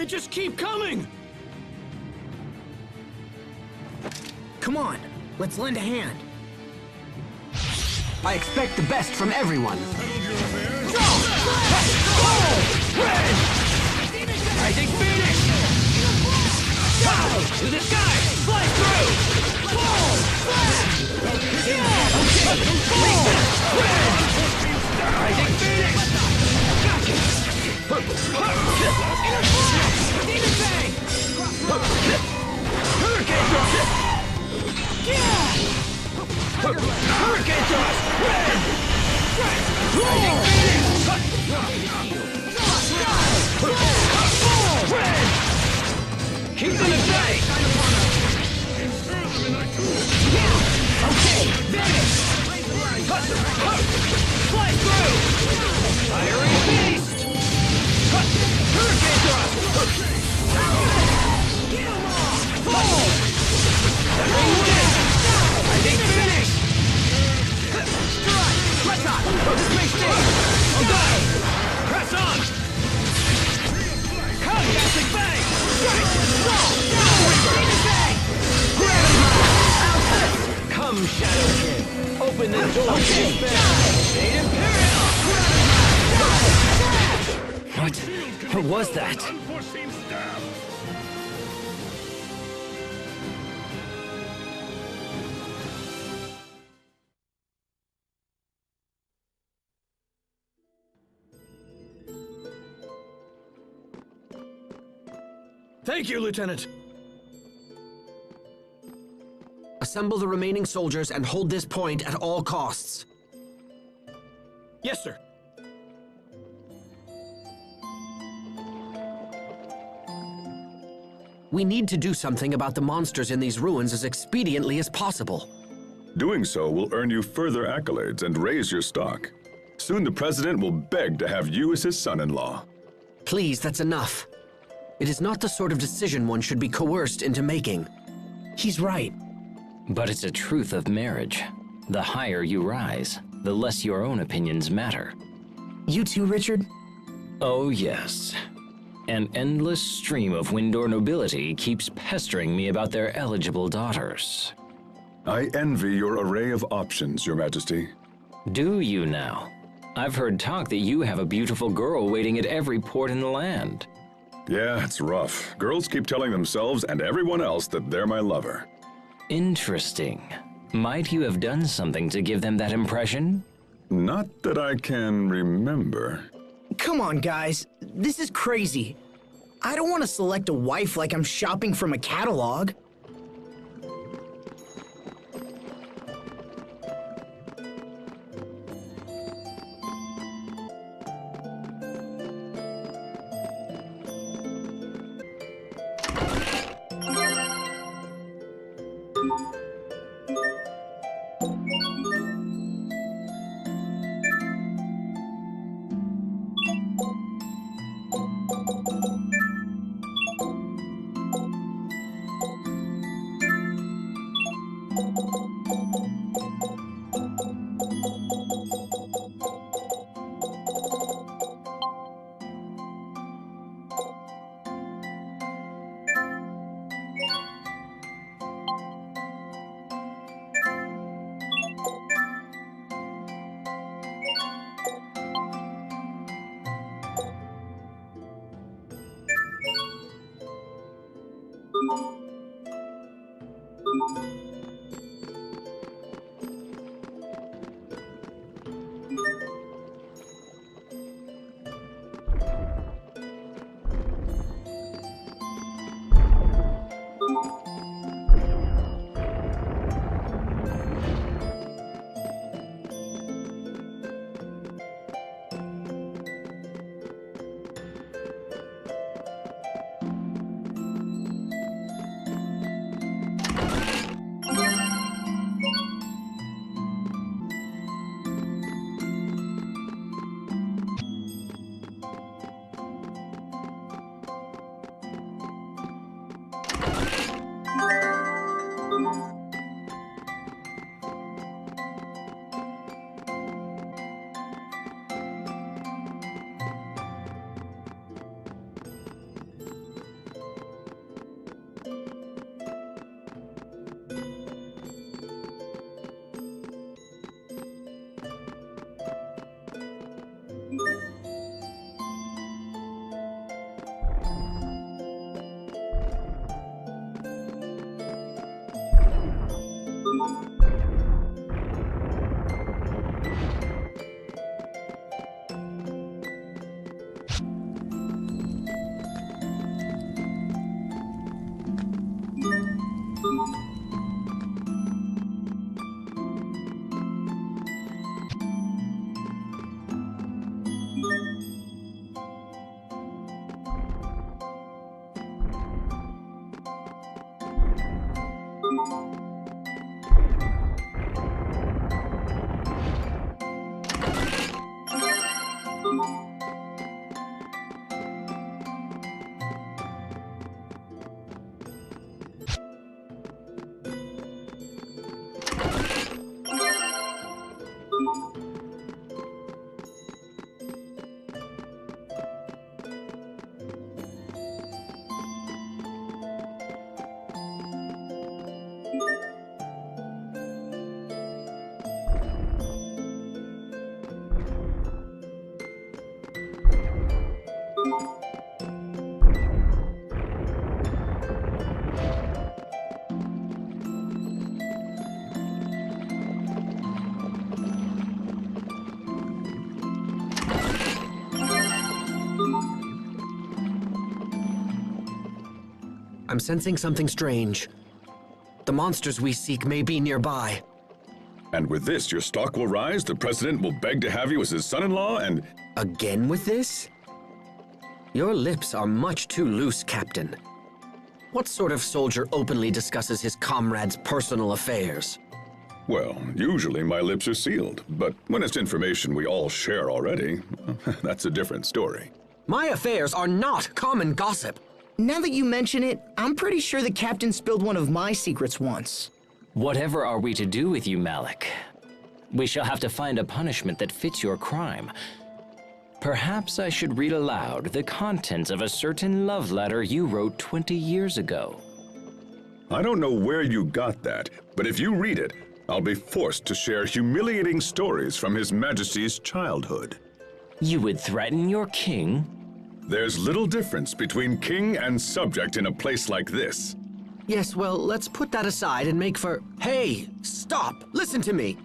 just keep coming! Come on, let's lend a hand. I expect the best from everyone. Rising Phoenix! To the sky! Fly through! Rising Phoenix! Demon Fang! Hurricane Thrust! Hurricane Thrust! Rising Phoenix! Keep them at bay! Okay, vanish! Fly through! Fiery beast! Hurricane thrust! Fall! Severing wind! Rising finish! Strike! Press on! Space stage! Obey! Press on! Casting bang! Strike! Roll! Bang! Grab him high! Come, Shadow Kid! Open the door to despair! Fate Imperial! What? What was that? Unforeseen stab. Thank you, Lieutenant! Assemble the remaining soldiers and hold this point at all costs. Yes, sir. We need to do something about the monsters in these ruins as expediently as possible. Doing so will earn you further accolades and raise your stock. Soon the president will beg to have you as his son-in-law. Please, that's enough. It is not the sort of decision one should be coerced into making. He's right. But it's a truth of marriage. The higher you rise, the less your own opinions matter. You too, Richard? Oh yes. An endless stream of Windor nobility keeps pestering me about their eligible daughters. I envy your array of options, Your Majesty. Do you now? I've heard talk that you have a beautiful girl waiting at every port in the land. Yeah, it's rough. Girls keep telling themselves and everyone else that they're my lover. Interesting. Might you have done something to give them that impression? Not that I can remember. Come on, guys. This is crazy. I don't want to select a wife like I'm shopping from a catalog. I'm sensing something strange. The monsters we seek may be nearby. And with this, your stock will rise, the president will beg to have you as his son-in-law, and... Again with this? Your lips are much too loose, Captain. What sort of soldier openly discusses his comrades' personal affairs? Well, usually my lips are sealed, but when it's information we all share already, that's a different story. My affairs are not common gossip. Now that you mention it, I'm pretty sure the captain spilled one of my secrets once. Whatever are we to do with you, Malik? We shall have to find a punishment that fits your crime. Perhaps I should read aloud the contents of a certain love letter you wrote 20 years ago. I don't know where you got that, but if you read it, I'll be forced to share humiliating stories from His Majesty's childhood. You would threaten your king? There's little difference between king and subject in a place like this. Yes, well, let's put that aside and make for... Hey, stop! Listen to me!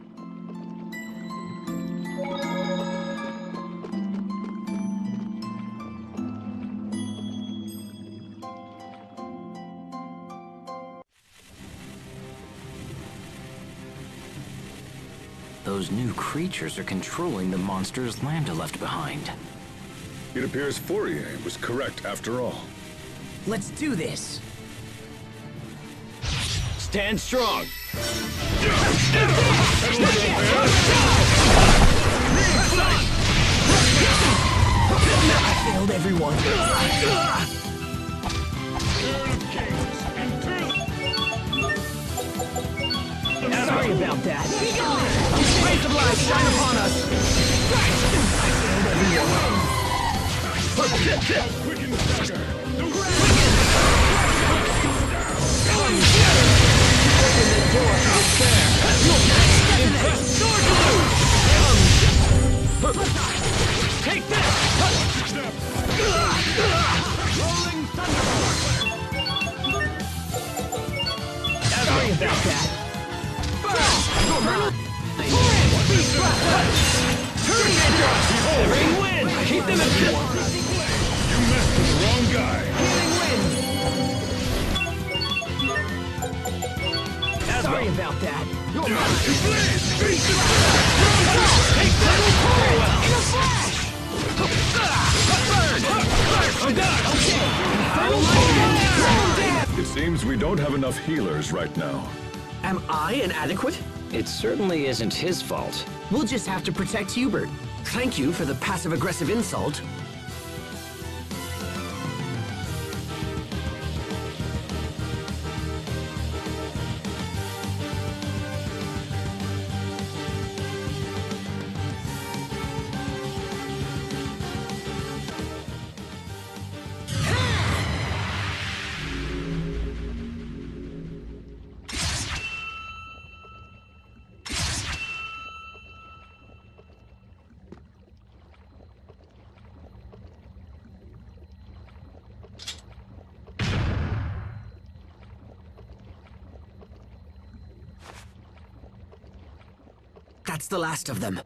Those new creatures are controlling the monsters Lambda left behind. It appears Fourier was correct after all. Let's do this. Stand strong. I failed everyone. Sorry about that. Rays of light shine upon us. I failed everyone. Quicken dagger. Open the door to despair. Take this. Rolling thunderbolt. Sorry about that. Healing wind. Keep them at bay. You messed with the wrong guy. Sorry about that. Take that. Very well. In a flash! It seems we don't have enough healers right now. Am I inadequate? It certainly isn't his fault. We'll just have to protect Hubert. Thank you for the passive-aggressive insult. That's the last of them.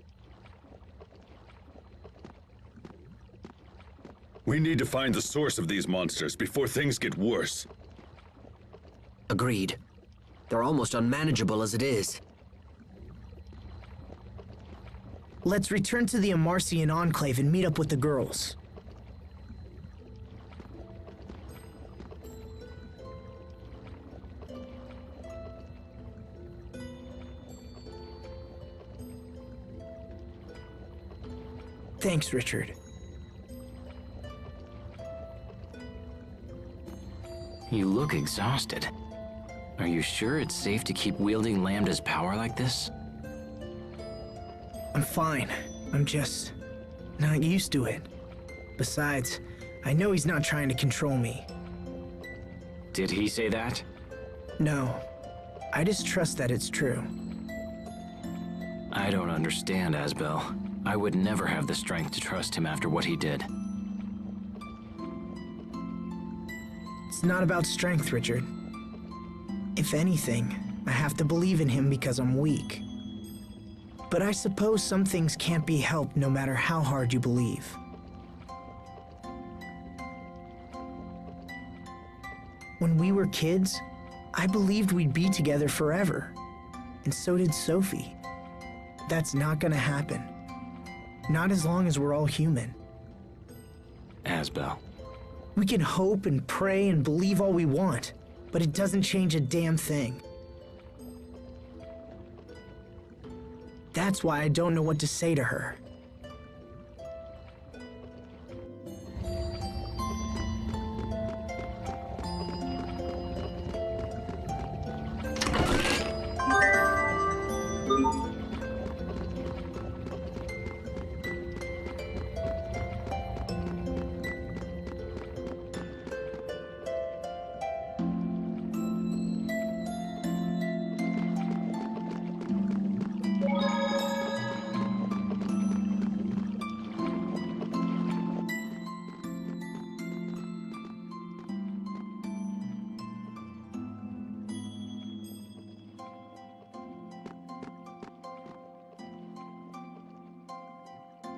We need to find the source of these monsters before things get worse. Agreed. They're almost unmanageable as it is. Let's return to the Amarcian Enclave and meet up with the girls. Thanks, Richard. You look exhausted. Are you sure it's safe to keep wielding Lambda's power like this? I'm fine. I'm just not used to it. Besides, I know he's not trying to control me. Did he say that? No, I just trust that it's true. I don't understand, Asbel. I would never have the strength to trust him after what he did. It's not about strength, Richard. If anything, I have to believe in him because I'm weak. But I suppose some things can't be helped no matter how hard you believe. When we were kids, I believed we'd be together forever. And so did Sophie. That's not gonna happen. Not as long as we're all human. Asbel. We can hope and pray and believe all we want, but it doesn't change a damn thing. That's why I don't know what to say to her.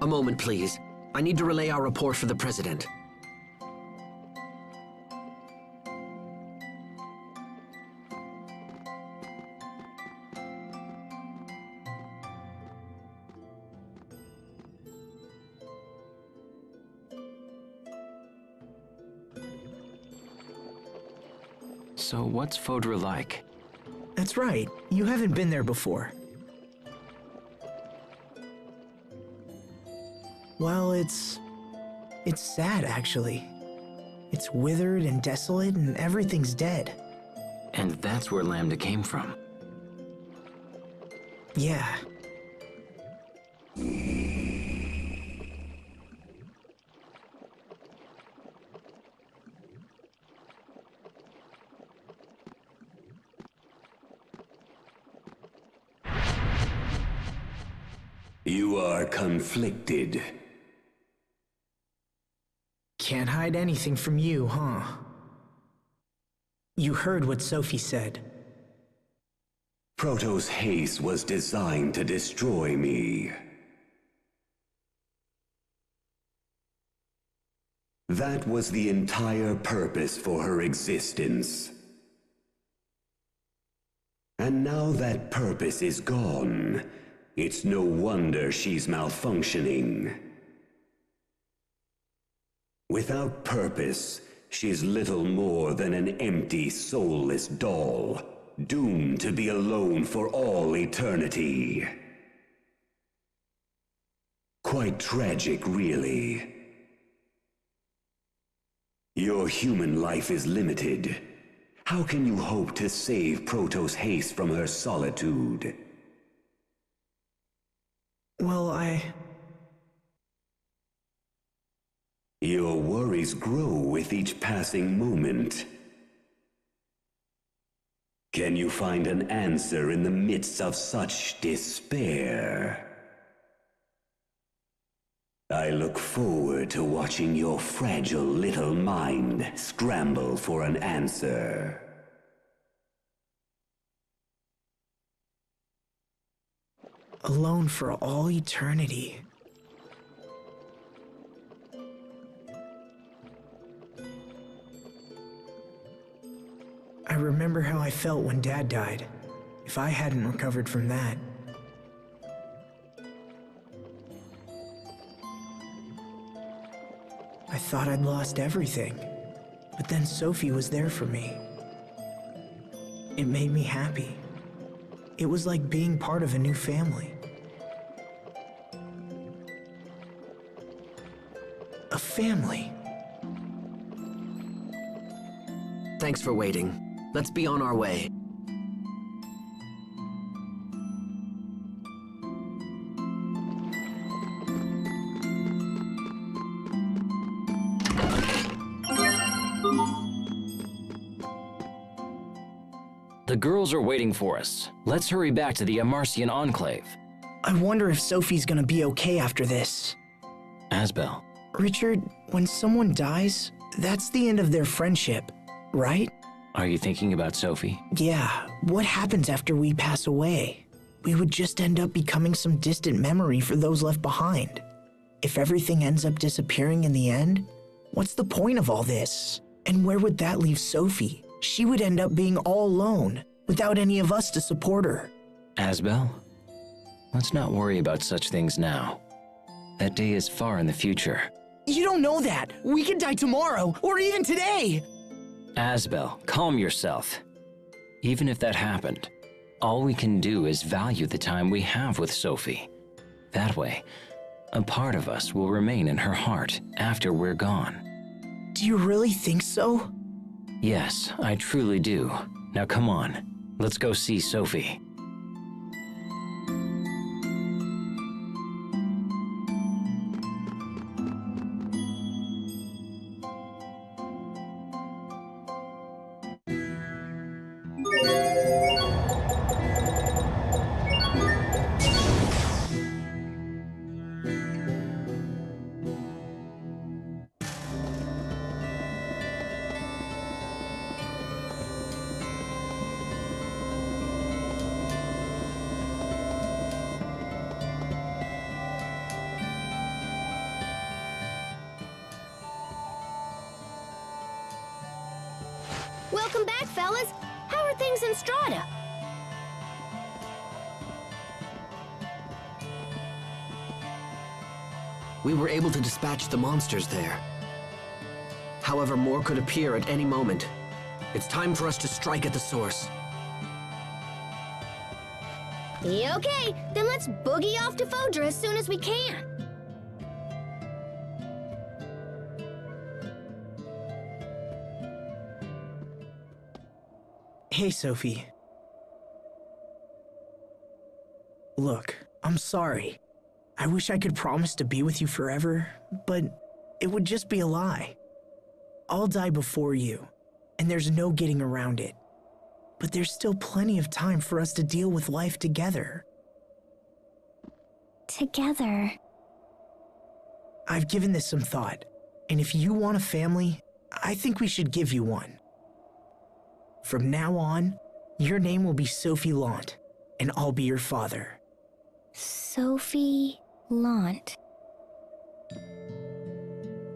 A moment, please. I need to relay our report for the President. So what's Fodra like? That's right. You haven't been there before. Well, it's sad, actually. It's withered and desolate, and everything's dead. And that's where Lambda came from. Yeah. You are conflicted. Can't hide anything from you, huh? You heard what Sophie said. Protoss haste was designed to destroy me. That was the entire purpose for her existence. And now that purpose is gone, it's no wonder she's malfunctioning. Without purpose, she's little more than an empty, soulless doll, doomed to be alone for all eternity. Quite tragic, really. Your human life is limited. How can you hope to save Protoss haste from her solitude? Well, Your worries grow with each passing moment. Can you find an answer in the midst of such despair? I look forward to watching your fragile little mind scramble for an answer. alone for all eternity. I remember how I felt when Dad died, if I hadn't recovered from that. I thought I'd lost everything, but then Sophie was there for me. It made me happy. It was like being part of a new family. family. Thanks for waiting. Let's be on our way. The girls are waiting for us. Let's hurry back to the Amarcian Enclave. I wonder if Sophie's gonna be okay after this. Asbel, Richard, when someone dies, that's the end of their friendship, right? are you thinking about Sophie? Yeah, what happens after we pass away? We would just end up becoming some distant memory for those left behind. If everything ends up disappearing in the end, what's the point of all this? And where would that leave Sophie? She would end up being all alone, without any of us to support her. Asbel, let's not worry about such things now. That day is far in the future. You don't know that. We could die tomorrow, or even today. Asbel, calm yourself. Even if that happened, all we can do is value the time we have with Sophie. That way, a part of us will remain in her heart after we're gone. Do you really think so? Yes, I truly do. Now come on, let's go see Sophie. Welcome back, fellas. How are things in Strata? We were able to dispatch the monsters there. However, more could appear at any moment. It's time for us to strike at the source. Okay, then let's boogie off to Fodra as soon as we can. Hey, Sophie. Look, I'm sorry. I wish I could promise to be with you forever, but it would just be a lie. I'll die before you, and there's no getting around it. But there's still plenty of time for us to deal with life together. Together. I've given this some thought, and if you want a family, I think we should give you one. From now on, your name will be Sophie Lant, and I'll be your father. Sophie Lant.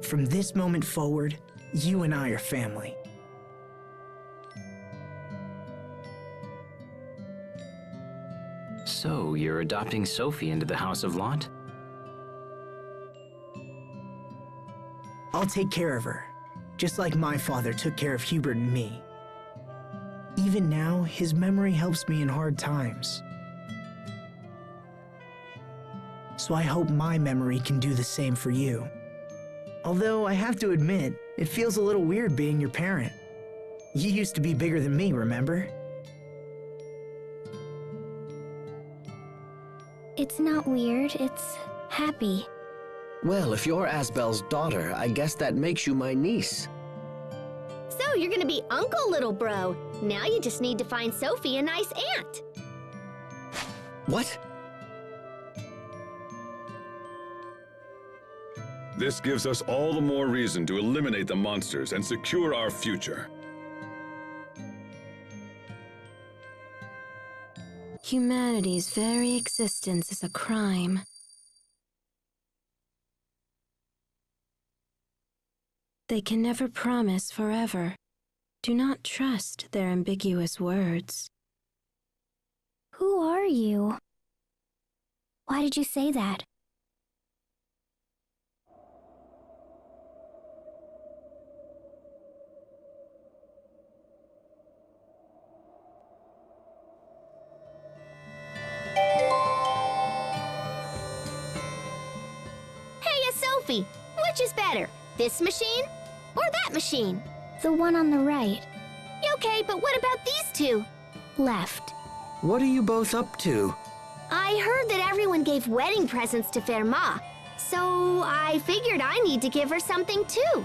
From this moment forward, you and I are family. So, you're adopting Sophie into the House of Lant? I'll take care of her, just like my father took care of Hubert and me. Even now, his memory helps me in hard times. So I hope my memory can do the same for you. Although I have to admit, it feels a little weird being your parent. You used to be bigger than me, remember? It's not weird, it's happy. Well, if you're Asbel's daughter, I guess that makes you my niece. So you're gonna be Uncle Little Bro. Now you just need to find Sophie a nice aunt. What? This gives us all the more reason to eliminate the monsters and secure our future. Humanity's very existence is a crime. They can never promise forever. Do not trust their ambiguous words. Who are you? Why did you say that? Hey, Sophie, which is better, This machine? Or that machine? The one on the right. Okay, but what about these two? Left. What are you both up to? I heard that everyone gave wedding presents to Fermat, so I figured I need to give her something too.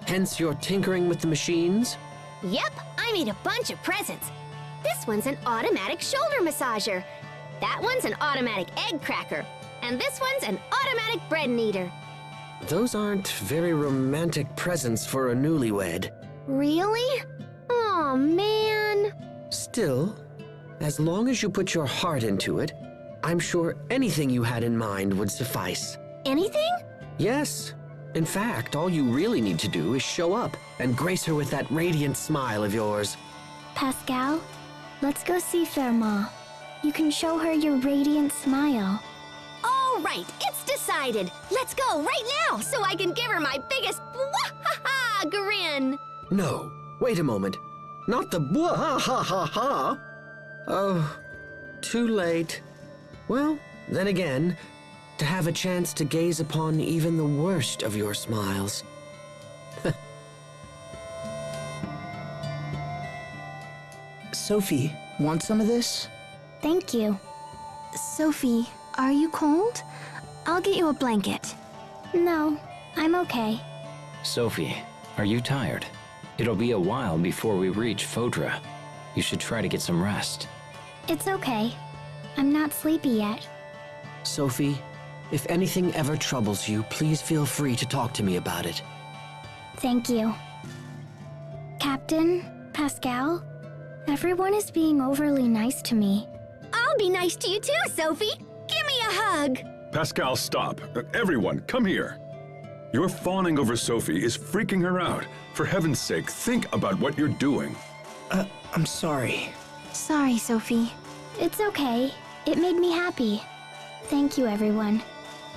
Hence you're tinkering with the machines? Yep, I made a bunch of presents. This one's an automatic shoulder massager. That one's an automatic egg cracker. And this one's an automatic bread kneader. Those aren't very romantic presents for a newlywed. Really? Oh, man. Still, as long as you put your heart into it, I'm sure anything you had in mind would suffice. Anything? Yes. In fact, all you really need to do is show up and grace her with that radiant smile of yours. Pascal, let's go see Fermat. You can show her your radiant smile. All right, it's decided. Let's go right now so I can give her my biggest wah-ha-ha grin. No, wait a moment. Not the blah-ha-ha-ha-ha. Oh, too late. Well, then again, to have a chance to gaze upon even the worst of your smiles. Sophie, want some of this? Thank you. Sophie, are you cold? I'll get you a blanket. No, I'm okay. Sophie, are you tired? It'll be a while before we reach Fodra. You should try to get some rest. It's okay. I'm not sleepy yet. Sophie, if anything ever troubles you, please feel free to talk to me about it. Thank you. Captain, Pascal, everyone is being overly nice to me. I'll be nice to you too, Sophie. Give me a hug. Pascal, stop. Everyone, come here. Your fawning over Sophie is freaking her out. For heaven's sake, think about what you're doing. I'm sorry. Sorry, Sophie. It's okay. It made me happy. Thank you, everyone.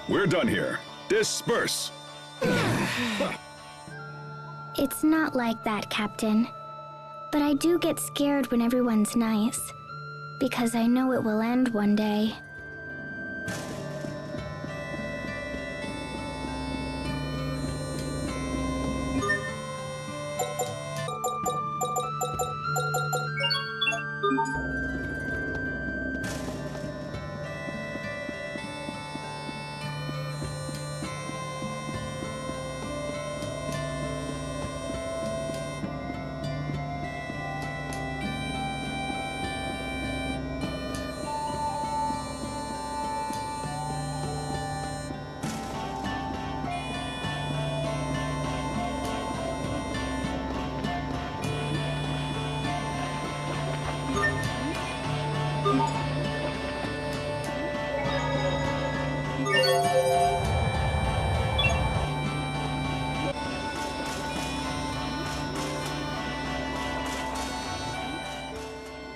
We're done here. Disperse. It's not like that, Captain. But I do get scared when everyone's nice. Because I know it will end one day.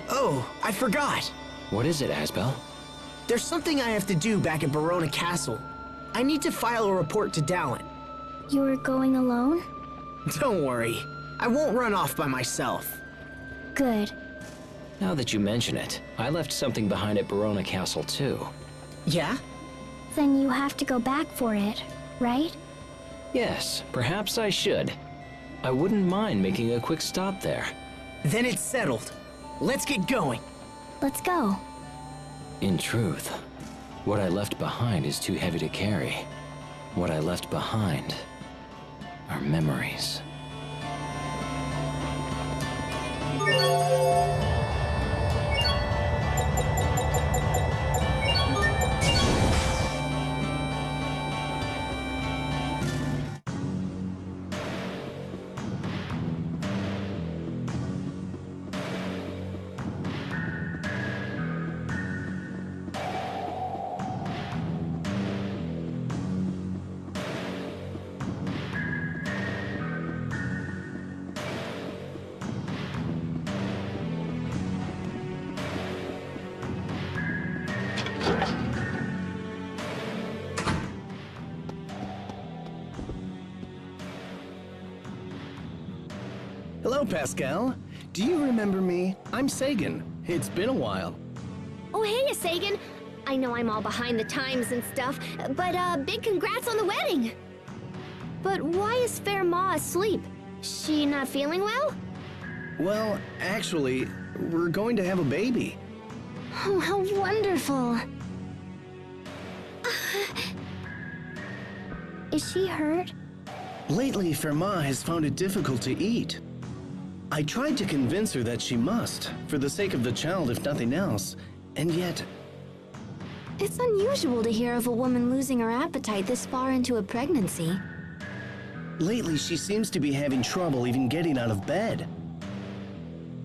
Oh, I forgot. What is it, Asbel? There's something I have to do back at Barona Castle. I need to file a report to Dallin. You were going alone? Don't worry. I won't run off by myself. Good. Now that you mention it, I left something behind at Barona Castle too. Yeah? Then you have to go back for it, right? Yes, perhaps I should. I wouldn't mind making a quick stop there. Then it's settled. Let's get going. Let's go. In truth, what I left behind is too heavy to carry. What I left behind are memories. Hello, Pascal. Do you remember me? I'm Sagan. It's been a while. Oh, hey, Sagan. I know I'm all behind the times and stuff, but big congrats on the wedding. But why is Fair Ma asleep? She not feeling well? Well, actually, we're going to have a baby. Oh, how wonderful. Is she hurt? Lately, Fermat has found it difficult to eat. I tried to convince her that she must, for the sake of the child if nothing else, and yet... It's unusual to hear of a woman losing her appetite this far into a pregnancy. Lately, she seems to be having trouble even getting out of bed.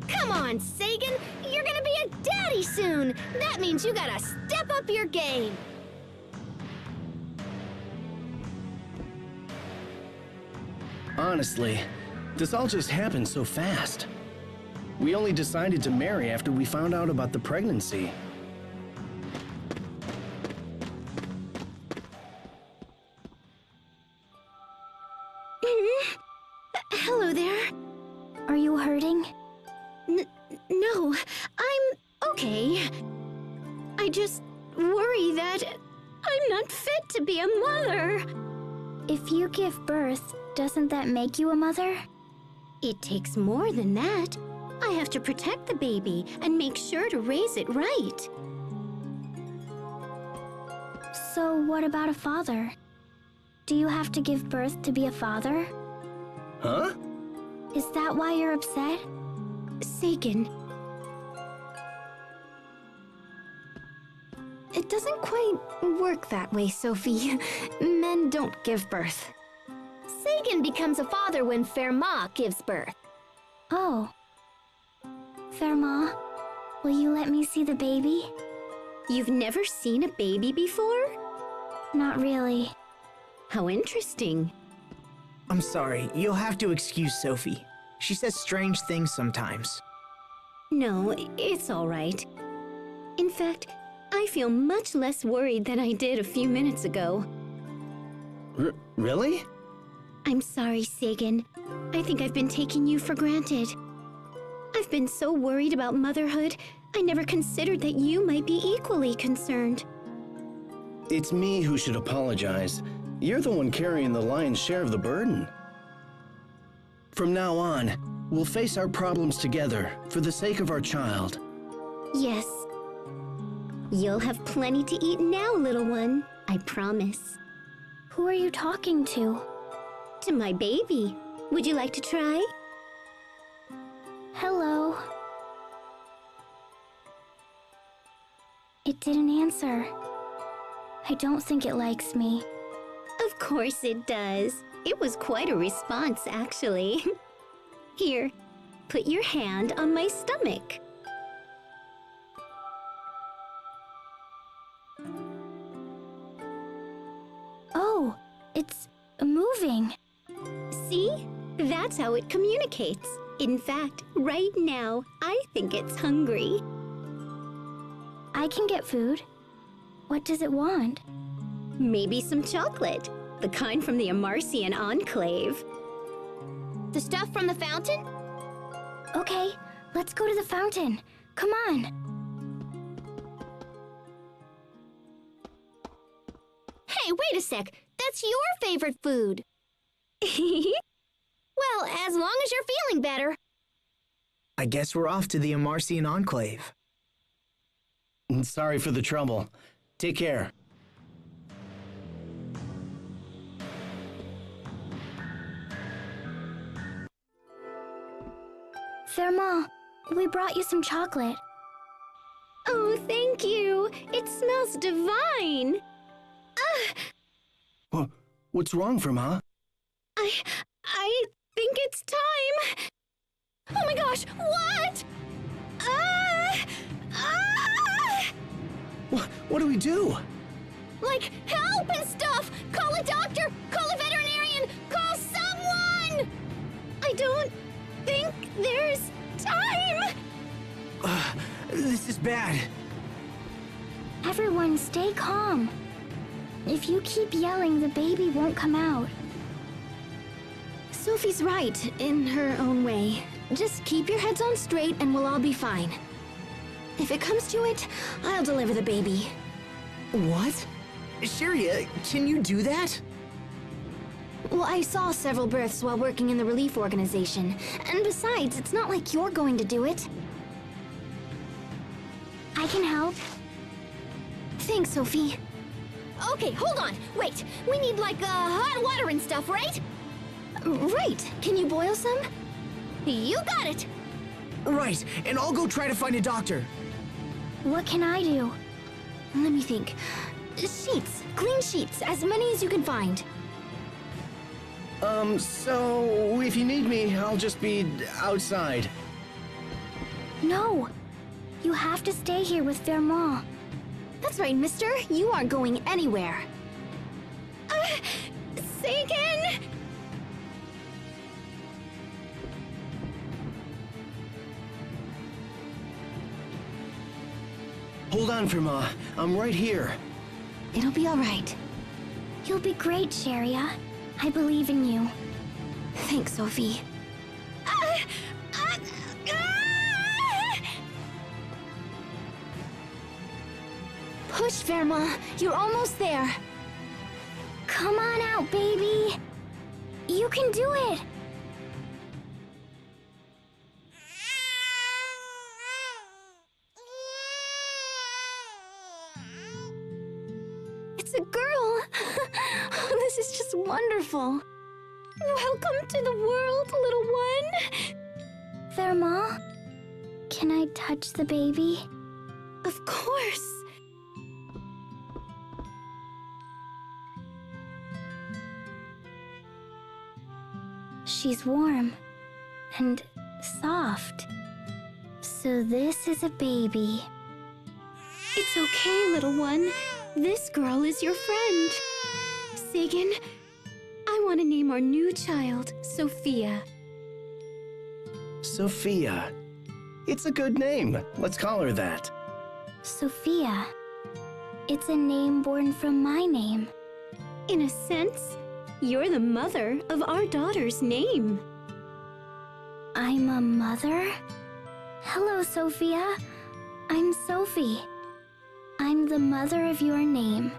Come on, Sagan! You're gonna be a daddy soon! That means you gotta step up your game! Honestly, this all just happened so fast. We only decided to marry after we found out about the pregnancy. Hello there. Are you hurting? No, I'm okay. I just worry that I'm not fit to be a mother. If you give birth, doesn't that make you a mother? It takes more than that. I have to protect the baby and make sure to raise it right. So what about a father? Do you have to give birth to be a father? Huh? Is that why you're upset? Sagan. It doesn't quite work that way, Sophie. Men don't give birth. Sagan becomes a father when Fair Ma gives birth. Oh. Fair Ma, will you let me see the baby? You've never seen a baby before? Not really. How interesting. I'm sorry, you'll have to excuse Sophie. She says strange things sometimes. No, it's all right. In fact, I feel much less worried than I did a few minutes ago. Really? I'm sorry, Sagan. I think I've been taking you for granted. I've been so worried about motherhood, I never considered that you might be equally concerned. It's me who should apologize. You're the one carrying the lion's share of the burden. From now on, we'll face our problems together for the sake of our child. Yes. You'll have plenty to eat now, little one. I promise. Who are you talking to? To my baby. Would you like to try? Hello. It didn't answer. I don't think it likes me. Of course it does. It was quite a response, actually. Here, put your hand on my stomach. Oh, it's moving. See? That's how it communicates. In fact, right now, I think it's hungry. I can get food. What does it want? Maybe some chocolate. The kind from the Amarcian Enclave. The stuff from the fountain? Okay, let's go to the fountain. Come on. Hey, wait a sec. That's your favorite food. Well, as long as you're feeling better. I guess we're off to the Amarcian Enclave. Sorry for the trouble. Take care. Fair Ma, we brought you some chocolate. Oh, thank you. It smells divine. What's wrong, Fermat? I think it's time. Oh my gosh, what? What do we do? Like, help and stuff! Call a doctor! Call a veterinarian! Call someone! I don't think there's time! This is bad. Everyone, stay calm. If you keep yelling, the baby won't come out. Sophie's right, in her own way. Just keep your heads on straight and we'll all be fine. If it comes to it, I'll deliver the baby. What? Sharia, can you do that? Well, I saw several births while working in the relief organization. And besides, it's not like you're going to do it. I can help. Thanks, Sophie. Okay, hold on. Wait, we need like hot water and stuff, right? Right. Can you boil some? You got it. Right, and I'll go try to find a doctor. What can I do? Let me think. Sheets. Clean sheets. As many as you can find. So if you need me, I'll just be outside. No. You have to stay here with Vermont. That's right, mister. You aren't going anywhere. Say again? Hold on, Firma. I'm right here. It'll be all right. You'll be great, Sharia. I believe in you. Thanks, Sophie. Push, Verma. You're almost there. Come on out, baby. You can do it. It's a girl. This is just wonderful. Welcome to the world, little one. Vermont, can I touch the baby? Of course. She's warm and soft. So this is a baby. It's okay, little one. This girl is your friend. Sagan, I want to name our new child Sophia. Sophia. It's a good name. Let's call her that. Sophia. It's a name born from my name. In a sense, you're the mother of our daughter's name. I'm a mother? Hello, Sophia. I'm Sophie. I'm the mother of your name.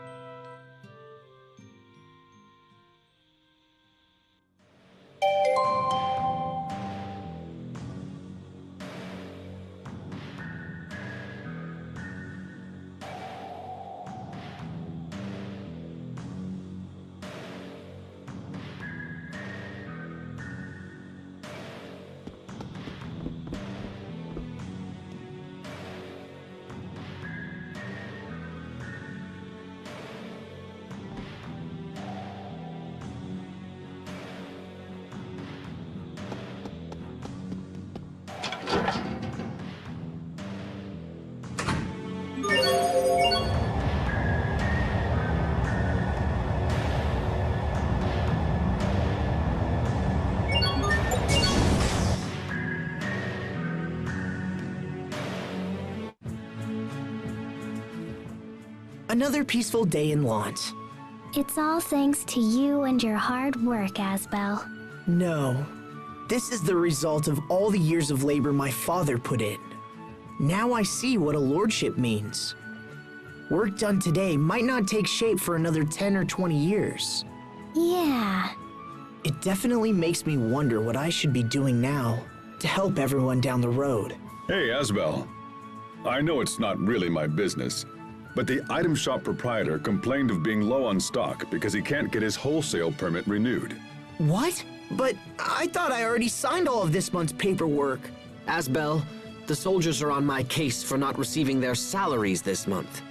Another peaceful day in Lawns. It's all thanks to you and your hard work, Asbel. No. This is the result of all the years of labor my father put in. Now I see what a lordship means. Work done today might not take shape for another 10 or 20 years. Yeah. It definitely makes me wonder what I should be doing now to help everyone down the road. Hey, Asbel. I know it's not really my business, but the item shop proprietor complained of being low on stock because he can't get his wholesale permit renewed. What? But I thought I already signed all of this month's paperwork. Asbel, the soldiers are on my case for not receiving their salaries this month.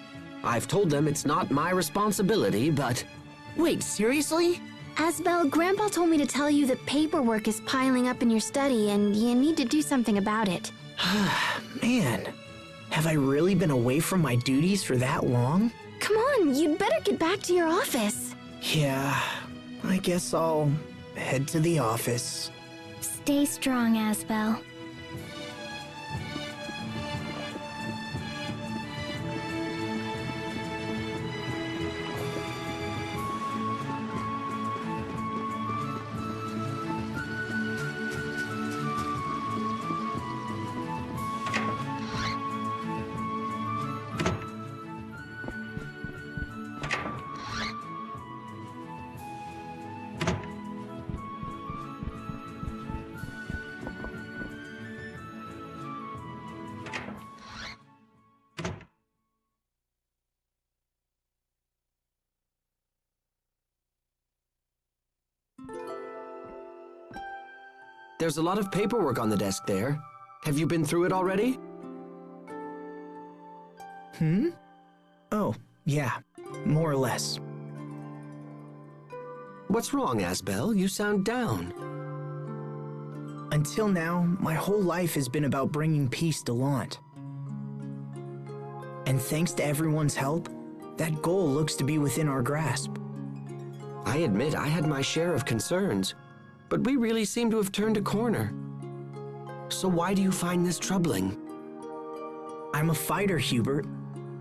I've told them it's not my responsibility, but... Wait, seriously? Asbel, Grandpa told me to tell you that paperwork is piling up in your study and you need to do something about it. Man, have I really been away from my duties for that long? Come on, you'd better get back to your office. Yeah, I guess I'll head to the office. Stay strong, Asbel. There's a lot of paperwork on the desk there. Have you been through it already? Oh, yeah. More or less. What's wrong, Asbel? You sound down. Until now, my whole life has been about bringing peace to Lant. And thanks to everyone's help, that goal looks to be within our grasp. I admit I had my share of concerns, but we really seem to have turned a corner. So why do you find this troubling? I'm a fighter, Hubert.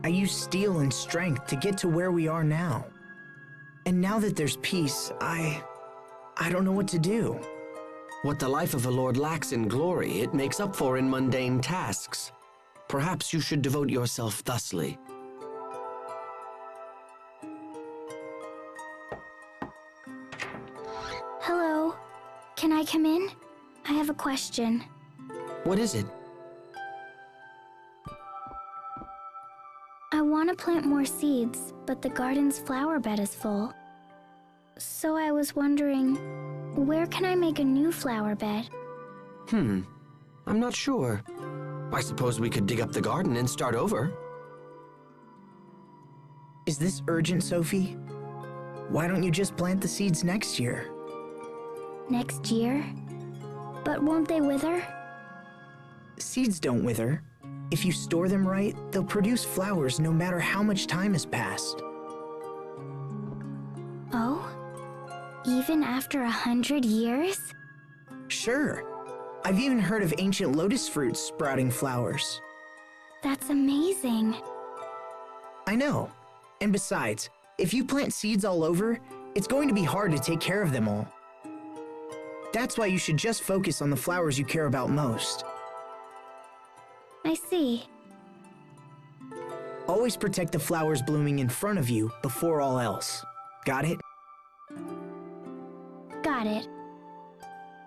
I use steel and strength to get to where we are now. And now that there's peace, I don't know what to do. What the life of a lord lacks in glory, it makes up for in mundane tasks. Perhaps you should devote yourself thusly. Hello. Can I come in? I have a question. What is it? I want to plant more seeds, but the garden's flower bed is full. So I was wondering, where can I make a new flower bed? I'm not sure. I suppose we could dig up the garden and start over. Is this urgent, Sophie? Why don't you just plant the seeds next year? Next year? But won't they wither? Seeds don't wither. If you store them right, they'll produce flowers no matter how much time has passed. Oh? Even after 100 years? Sure. I've even heard of ancient lotus fruits sprouting flowers. That's amazing. I know. And besides, if you plant seeds all over, it's going to be hard to take care of them all. That's why you should just focus on the flowers you care about most. I see. Always protect the flowers blooming in front of you before all else. Got it? Got it.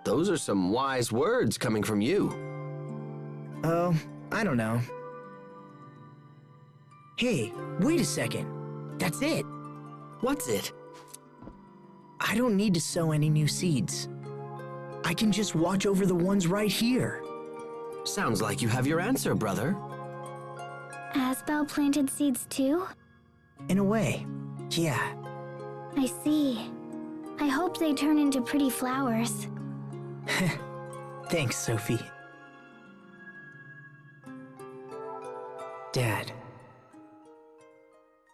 Those are some wise words coming from you. Oh, I don't know. Hey, wait a second. That's it. What's it? I don't need to sow any new seeds. I can just watch over the ones right here. Sounds like you have your answer, brother. Asbel planted seeds too? In a way, yeah. I see. I hope they turn into pretty flowers. Thanks, Sophie. Dad,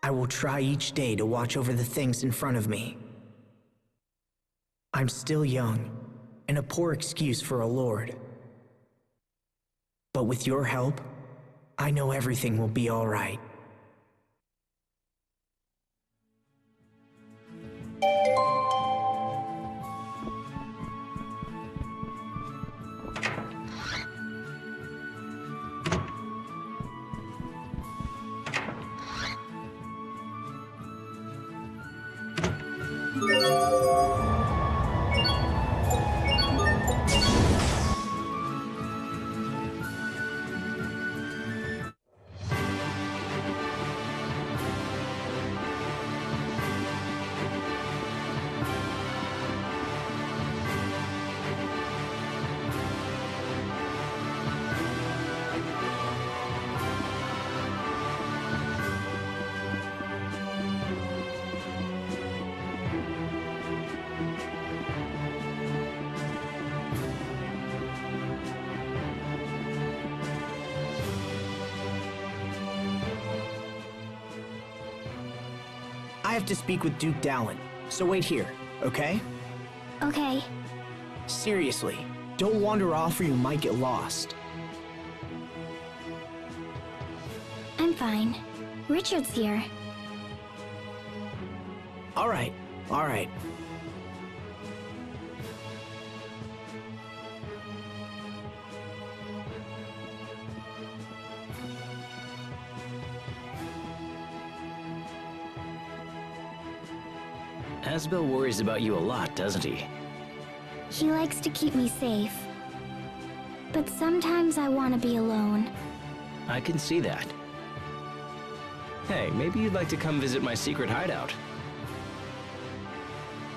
I will try each day to watch over the things in front of me. I'm still young, and a poor excuse for a lord. But with your help, I know everything will be all right. I have to speak with Duke Dallin, so wait here, okay? Okay. Seriously, don't wander off or you might get lost. I'm fine. Richard's here. All right. Asbel worries about you a lot, doesn't he? He likes to keep me safe. But sometimes I want to be alone. I can see that. Hey, maybe you'd like to come visit my secret hideout.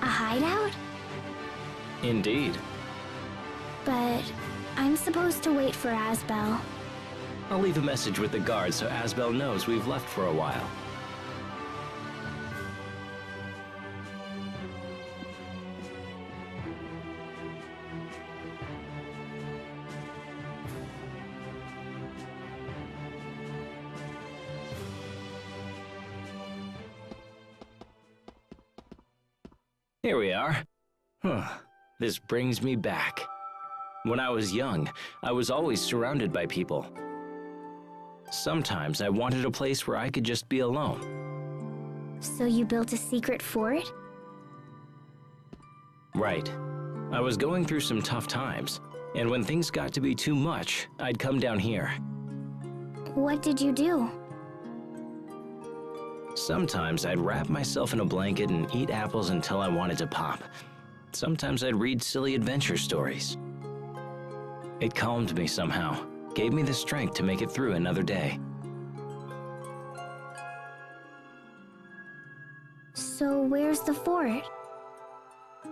A hideout? Indeed. but I'm supposed to wait for Asbel. I'll leave a message with the guard so Asbel knows we've left for a while. Here we are. This brings me back. When I was young, I was always surrounded by people. Sometimes I wanted a place where I could just be alone. So you built a secret fort? Right. I was going through some tough times, and when things got to be too much, I'd come down here. What did you do? Sometimes I'd wrap myself in a blanket and eat apples until I wanted to pop. Sometimes I'd read silly adventure stories. It calmed me somehow, gave me the strength to make it through another day. So where's the fort?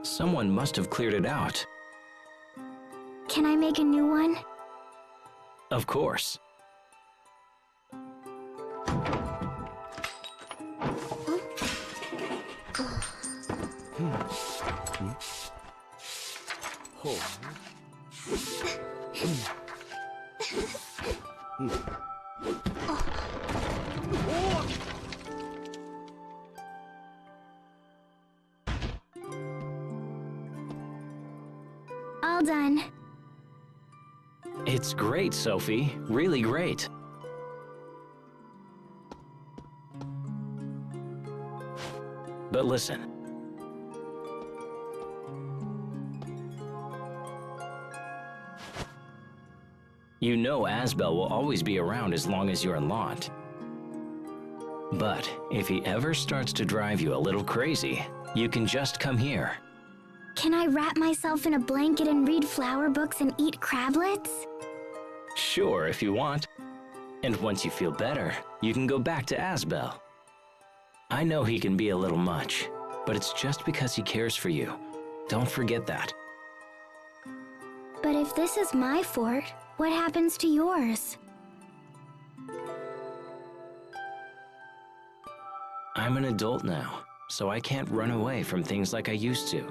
Someone must have cleared it out. Can I make a new one? Of course. All done. It's great, Sophie. Really great. But listen. You know Asbel will always be around as long as you're in Lot. But if he ever starts to drive you a little crazy, you can just come here. Can I wrap myself in a blanket and read flower books and eat crablets? Sure, if you want. And once you feel better, you can go back to Asbel. I know he can be a little much, but it's just because he cares for you. Don't forget that. But if this is my fort, what happens to yours? I'm an adult now, so I can't run away from things like I used to.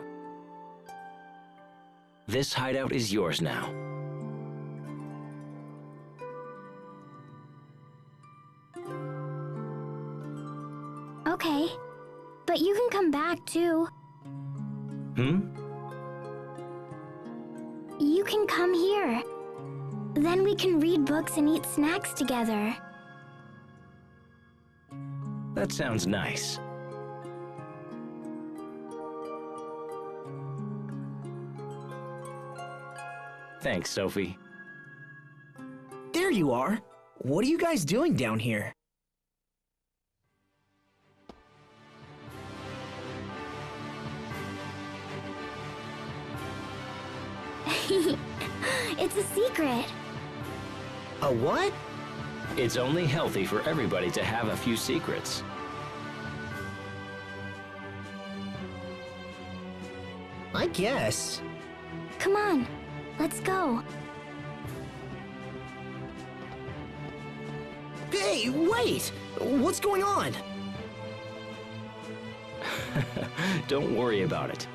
This hideout is yours now. Okay, but you can come back too. You can come here. Then we can read books and eat snacks together. That sounds nice. Thanks, Sophie. There you are. What are you guys doing down here? It's a secret. A what? It's only healthy for everybody to have a few secrets. I guess. Come on, let's go. Hey, wait! What's going on? Don't worry about it.